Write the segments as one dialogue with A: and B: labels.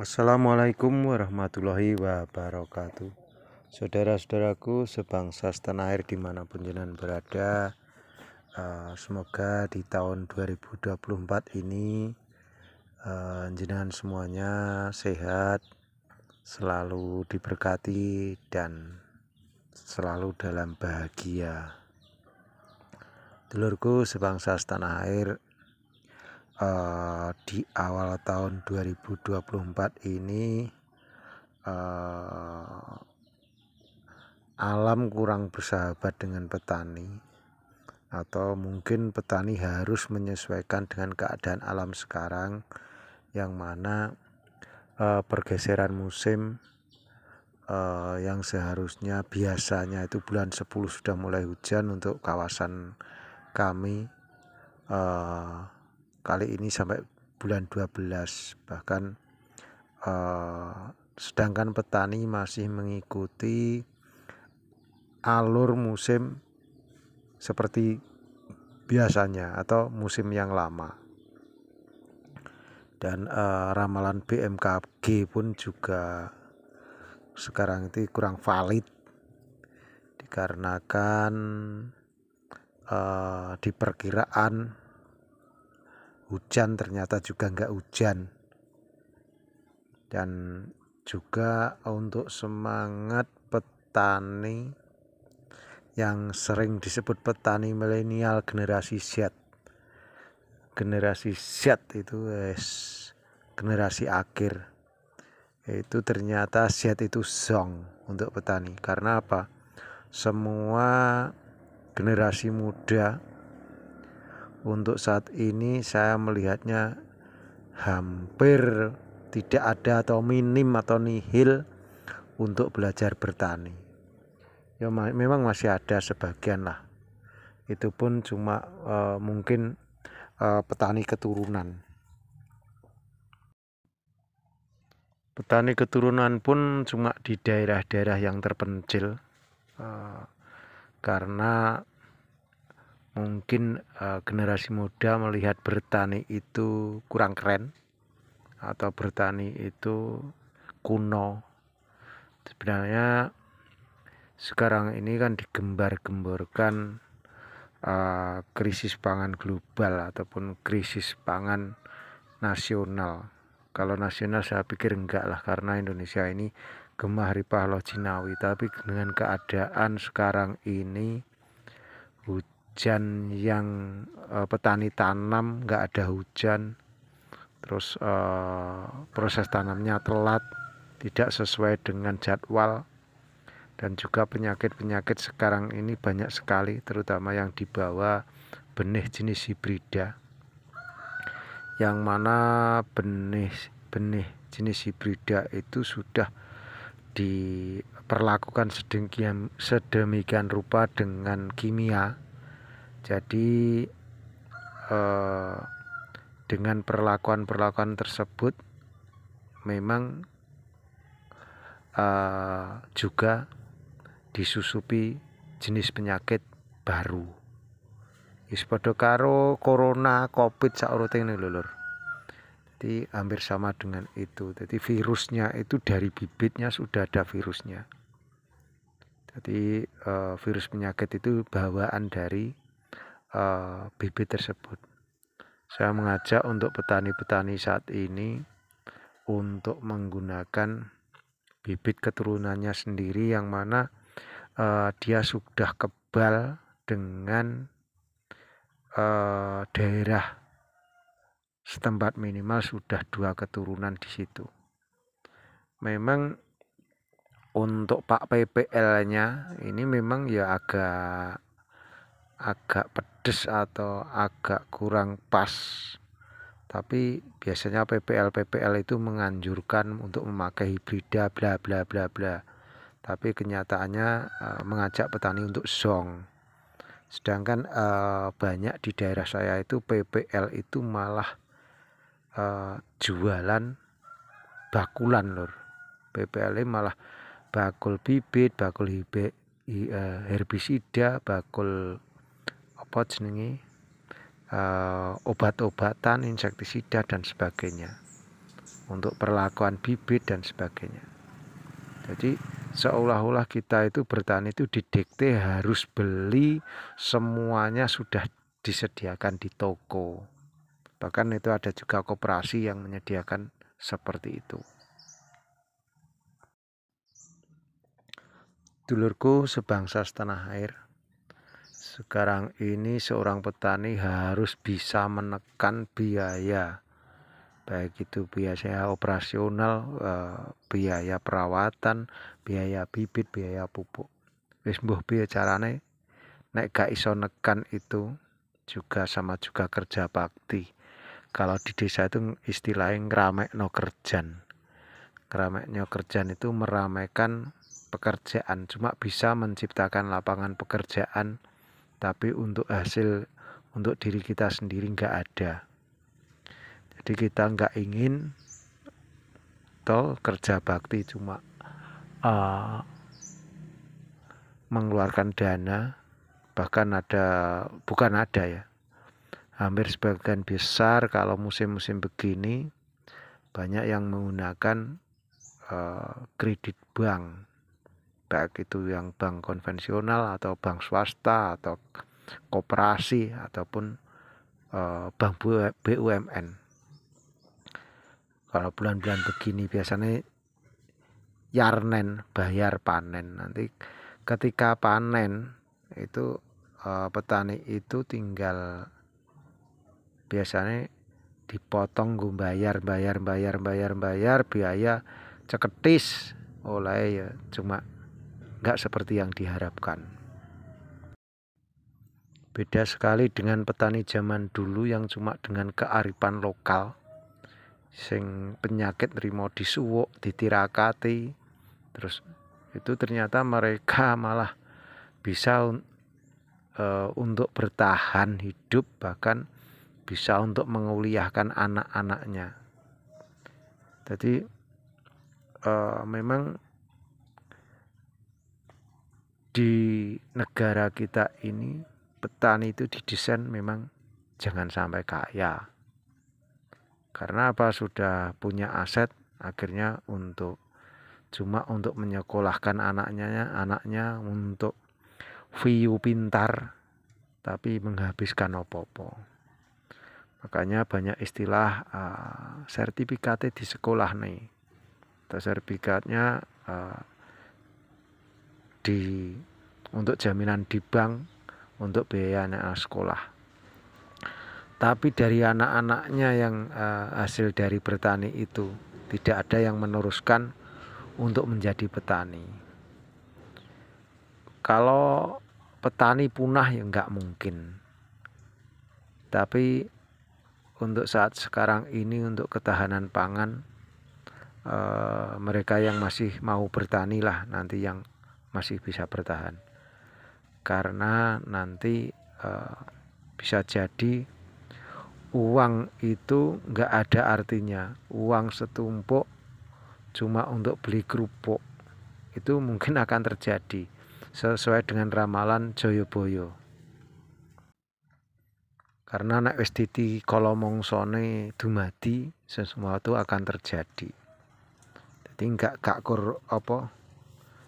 A: Assalamualaikum warahmatullahi wabarakatuh. Saudara-saudaraku sebangsa setanah air dimanapun jenengan berada, semoga di tahun 2024 ini jenengan semuanya sehat, selalu diberkati dan selalu dalam bahagia. Dulurku sebangsa setanah air, di awal tahun 2024 ini alam kurang bersahabat dengan petani, atau mungkin petani harus menyesuaikan dengan keadaan alam sekarang, yang mana pergeseran musim yang seharusnya biasanya itu bulan 10 sudah mulai hujan untuk kawasan kami, kali ini sampai bulan 12, bahkan sedangkan petani masih mengikuti alur musim seperti biasanya atau musim yang lama. Dan ramalan BMKG pun juga sekarang itu kurang valid, dikarenakan di perkiraan hujan ternyata juga enggak hujan. Dan juga untuk semangat petani yang sering disebut petani milenial generasi Z. Generasi Z itu generasi akhir. Itu ternyata Z itu zong untuk petani. Karena apa? Semua generasi muda untuk saat ini saya melihatnya hampir tidak ada atau minim atau nihil untuk belajar bertani. Ya memang masih ada sebagian lah. Itu pun cuma mungkin petani keturunan. Petani keturunan pun cuma di daerah-daerah yang terpencil, karena mungkin generasi muda melihat bertani itu kurang keren atau bertani itu kuno. Sebenarnya sekarang ini kan digembar-gemborkan krisis pangan global ataupun krisis pangan nasional. Kalau nasional saya pikir enggak lah, karena Indonesia ini gemah ripah loh Cinawi. Tapi dengan keadaan sekarang ini, hujan yang petani tanam enggak ada hujan, terus proses tanamnya telat, tidak sesuai dengan jadwal, dan juga penyakit-penyakit sekarang ini banyak sekali, terutama yang dibawa benih jenis hibrida, yang mana benih jenis hibrida itu sudah diperlakukan sedemikian rupa dengan kimia. Jadi dengan perlakuan tersebut memang juga disusupi jenis penyakit baru. Wis padha karo corona, covid saurute ngene lho Lur. Jadi hampir sama dengan itu. Jadi virusnya itu dari bibitnya sudah ada virusnya. Jadi virus penyakit itu bawaan dari bibit tersebut. Saya mengajak untuk petani-petani saat ini untuk menggunakan bibit keturunannya sendiri, yang mana dia sudah kebal dengan daerah setempat, minimal sudah 2 keturunan di situ. Memang untuk Pak PPL-nya ini memang ya agak pedes atau agak kurang pas. Tapi biasanya PPL itu menganjurkan untuk memakai hibrida bla bla bla bla. Tapi kenyataannya mengajak petani untuk zong. Sedangkan banyak di daerah saya itu PPL itu malah jualan bakulan Lur. PPL malah bakul bibit, bakul herbisida, bakul apa jenenge, obat-obatan, insektisida dan sebagainya. untuk perlakuan bibit dan sebagainya. Jadi seolah-olah kita itu bertani itu didikte harus beli, semuanya sudah disediakan di toko. Bahkan itu ada juga koperasi yang menyediakan seperti itu. Dulurku sebangsa setanah air, sekarang ini seorang petani harus bisa menekan biaya, baik itu biaya operasional, biaya perawatan, biaya bibit, biaya pupuk. Wis mbuh piye carane, nek gak iso nekan itu juga sama juga kerja bakti. Kalau di desa itu istilahnya ngeramekno kerjan. Ngeramekno kerjan itu meramaikan pekerjaan, cuma bisa menciptakan lapangan pekerjaan, tapi untuk hasil untuk diri kita sendiri nggak ada. Jadi kita nggak ingin toh kerja bakti cuma mengeluarkan dana, bahkan bukan ada ya, hampir sebagian besar kalau musim-musim begini banyak yang menggunakan kredit bank, baik itu yang bank konvensional atau bank swasta atau koperasi ataupun bank BUMN. Kalau bulan-bulan begini biasanya yarnen, bayar panen. Nanti ketika panen itu petani itu tinggal biasanya dipotong bayar biaya ceketis oleh ya, cuma nggak seperti yang diharapkan. Beda sekali dengan petani zaman dulu yang cuma dengan kearifan lokal, sing penyakit nrimo disuwuk, ditirakati, terus itu ternyata mereka malah bisa untuk bertahan hidup, bahkan bisa untuk menguliahkan anak-anaknya. Jadi memang di negara kita ini petani itu didesain memang jangan sampai kaya. Karena apa? Sudah punya aset, akhirnya cuma untuk menyekolahkan anaknya untuk view pintar, tapi menghabiskan opo-opo. Makanya banyak istilah sertifikatnya di sekolah nih. Atau sertifikatnya untuk jaminan di bank untuk biaya anak sekolah. Tapi dari anak-anaknya yang hasil dari bertani itu tidak ada yang meneruskan untuk menjadi petani. Kalau petani punah ya nggak mungkin. Tapi untuk saat sekarang ini untuk ketahanan pangan, mereka yang masih mau bertani lah nanti yang masih bisa bertahan. Karena nanti bisa jadi uang itu nggak ada artinya. Uang setumpuk cuma untuk beli kerupuk, itu mungkin akan terjadi sesuai dengan ramalan Joyoboyo. Karena nek wis titi kala mongsone dumadi, sesuatu akan terjadi. Jadi gak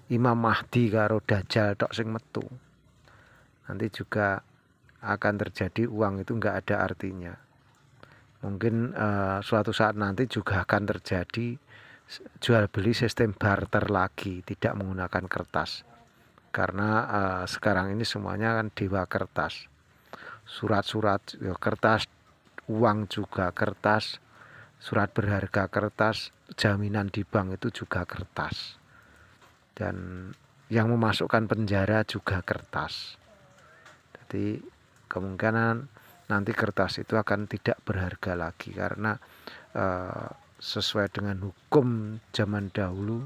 A: Imam Mahdi karo Dajjal tok sing metu. Nanti juga akan terjadi uang itu nggak ada artinya. Mungkin suatu saat nanti juga akan terjadi jual beli sistem barter lagi, tidak menggunakan kertas. Karena sekarang ini semuanya kan dewa kertas. Surat-surat ya kertas, uang juga kertas, surat berharga kertas, jaminan di bank itu juga kertas. Dan yang memasukkan penjara juga kertas. Jadi kemungkinan nanti kertas itu akan tidak berharga lagi karena sesuai dengan hukum zaman dahulu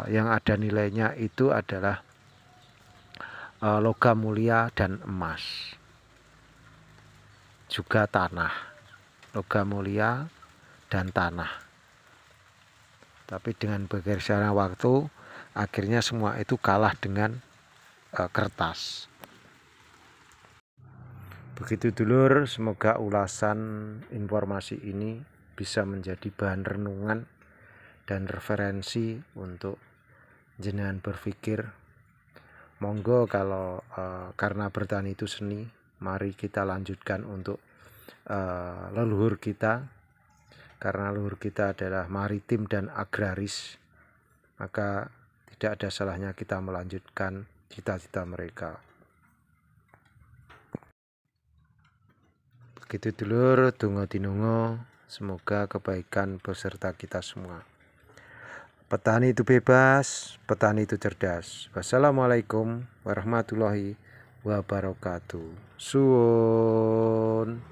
A: yang ada nilainya itu adalah logam mulia dan emas, juga tanah, logam mulia dan tanah. Tapi dengan bergesernya waktu, akhirnya semua itu kalah dengan kertas. Begitu dulur, semoga ulasan informasi ini bisa menjadi bahan renungan dan referensi untuk jenengan berpikir. Monggo kalau karena bertani itu seni, mari kita lanjutkan untuk leluhur kita. Karena leluhur kita adalah maritim dan agraris, maka tidak ada salahnya kita melanjutkan cita-cita mereka. Begitu dulur, donga dinonga, semoga kebaikan beserta kita semua. Petani itu bebas, petani itu cerdas. Wassalamualaikum warahmatullahi wabarakatuh. Suwun.